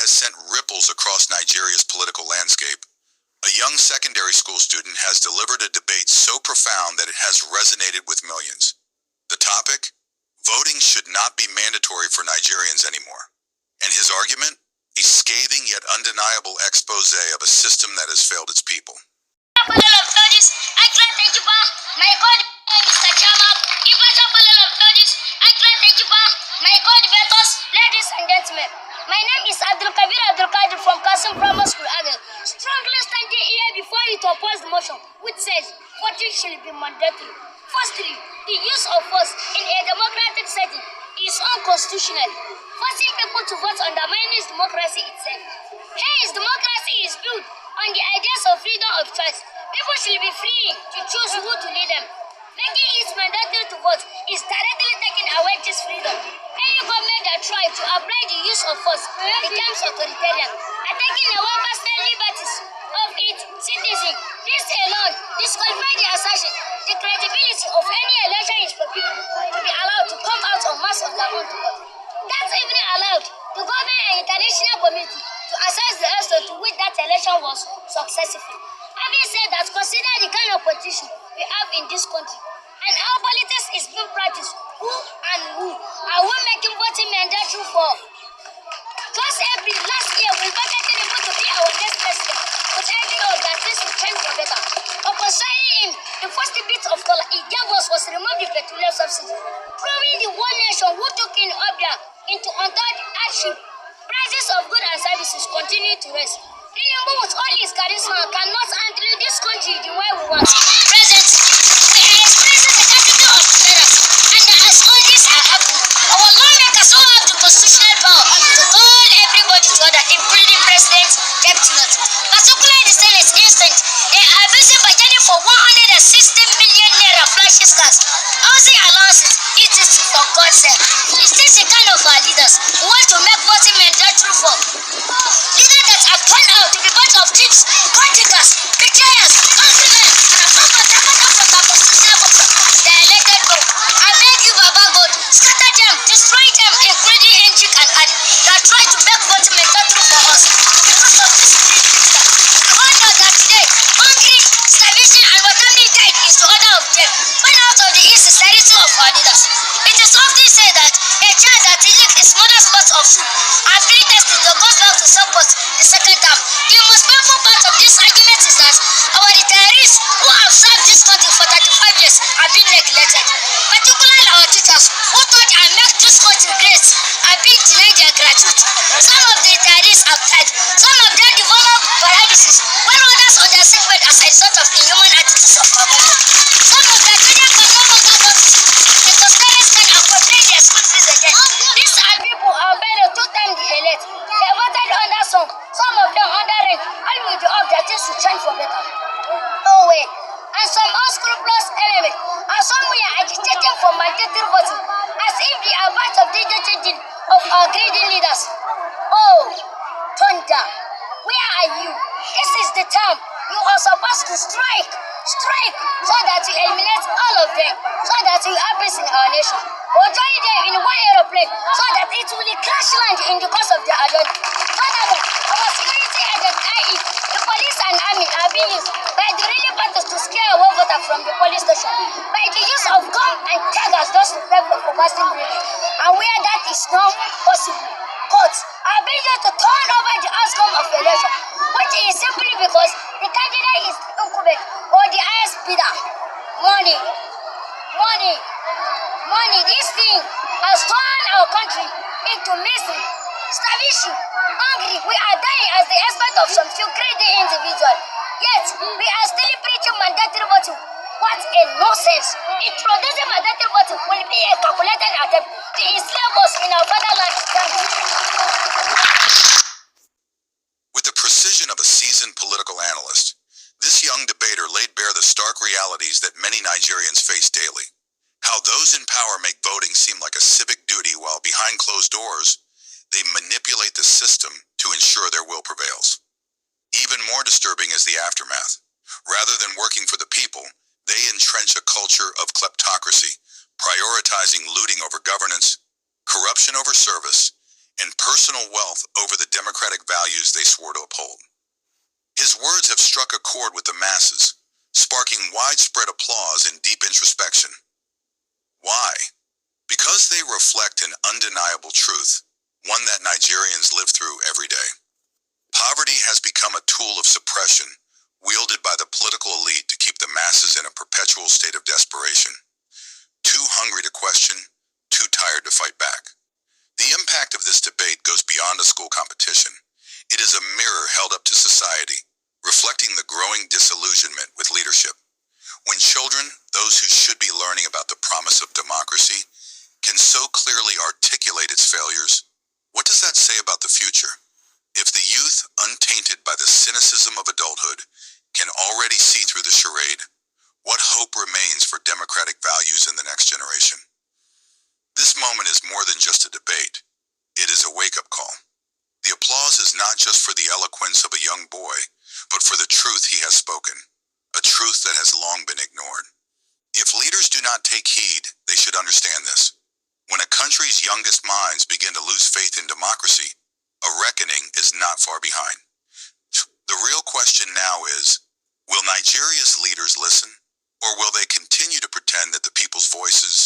has sent ripples across Nigeria's political landscape. A young secondary school student has delivered a debate so profound that it has resonated with millions. The topic? Voting should not be mandatory for Nigerians anymore. And his argument? A scathing yet undeniable expose of a system that has failed its people. Ladies and gentlemen, my name is Abdul from Kasim Primary School, Agel. Strongly standing here before you to oppose the motion, which says voting should be mandatory. Firstly, the use of force in a democratic setting is unconstitutional. Forcing people to vote undermines democracy itself. Hence, democracy is built on the ideas of freedom of choice. People should be free to choose who to lead them. Making it mandatory to vote is directly taking away this freedom. Any government that tries to apply the use of force becomes authoritarian, attacking the personal liberties of its citizens. This alone disqualifies the assertion. The credibility of any election is for people to be allowed to come out en masse on their own to vote. That's even allowed the government and international community to assess the extent to which that election was successful. Having said that, consider the kind of politician we have in this country and how politics is being practiced. Who are we making voting mandatory for? Just every last year, we voted Tinubu to be our next president, but every hope that things will change for better. Upon signing him, the first bit of color he gave us was to remove the petroleum subsidy, proving the one nation who took in Obia into untold hardship. Prices of goods and services continue to rise. Tinubu, with all his charisma, cannot handle this country the way we want. Presently, we are experiencing the capital of terrors, and as all this are happening, our lawmakers all have the constitutional power to call everybody to order, including President Deputy. Particularly in the Senate instant, they are busy budgeting for 160 million naira flashy cars. Housing allowances, it is for God's sake. Is this the kind of our leaders who want to make voting mandatory for? Leaders that have turned out to be bunch of thieves, contractors, betrayers, councilmen, and some of them are from the constitutional voter. They are elected group. I beg you, Baba God, scatter them, destroy them, including Enjik and Adi, that try to make voting mandatory for us. Because of this minister, we all know that today, hungry, starvation, and whatever died is the order of them. Find out of the insincerity of our leaders. It is often said that a child that licked his mother's pot of soup and free tested the goes back to support the second term. The most powerful part of this argument is that our retirees who have served this country for 35 years have been neglected. Particularly our teachers who taught and make this country great have been denied their gratuity. Some of the retirees have died. Some of them developed paralysis, while others under sickbed as a result of inhuman attitudes of our government. Some of their children can no longer go to school because parents can afford paying their school fees again. These are people who are better two-times the elite. They voted under some of them under rank, all with the hope that things will change for better. No way. And some unscrupulous elements are somewhere agitating for mandatory voting, as if they are part of the changing of our greedy leaders. Oh, thunder, where are you? This is the time you are supposed to strike, so that you eliminate all of them, so that you have peace in our nation. Or join them in one aeroplane, so that it will crash land in the course of their agenda. Furthermore, our security agents, i.e., the police and army, are being used by the ruling parties to scare away voters from the police station, by the use of gun and tigers just to prevent for casting breathing. And where that is not possible, courts are being used to turn over the outcome of election, which is simply because the candidate is incumbent or the highest bidder. Money, this thing has turned our country into misery, starvation, hungry. We are dying as the expert of some few greedy individuals. Yet, we are still preaching mandatory voting. What a nonsense! Introducing mandatory voting will be a calculated attempt to enslave us in our fatherland. With the precision of a seasoned political analyst, this young debater laid bare the stark realities that many Nigerians face daily. How those in power make voting seem like a civic duty while behind closed doors, they manipulate the system to ensure their will prevails. Even more disturbing is the aftermath. Rather than working for the people, they entrench a culture of kleptocracy, prioritizing looting over governance, corruption over service, and personal wealth over the democratic values they swore to uphold. His words have struck a chord with the masses, sparking widespread applause and deep introspection. Why? Because they reflect an undeniable truth, one that Nigerians live through every day. Poverty has become a tool of suppression, wielded by the political elite to keep the masses in a perpetual state of desperation. Too hungry to question, too tired to fight back. The impact of this debate goes beyond a school competition. It is a mirror held up to society, reflecting the growing disillusionment with leadership. When children, those who should be learning about the promise of democracy, can so clearly articulate its failures, what does that say about the future? If the youth, untainted by the cynicism of adulthood, can already see through the charade, what hope remains for democratic values in the next generation? This moment is more than just a debate. It is a wake-up call. The applause is not just for the eloquence of a young boy, but for the truth he has spoken, a truth that has long been ignored. If leaders do not take heed, they should understand this. When a country's youngest minds begin to lose faith in democracy, a reckoning is not far behind. The real question now is, will Nigeria's leaders listen, or will they continue to pretend that the people's voices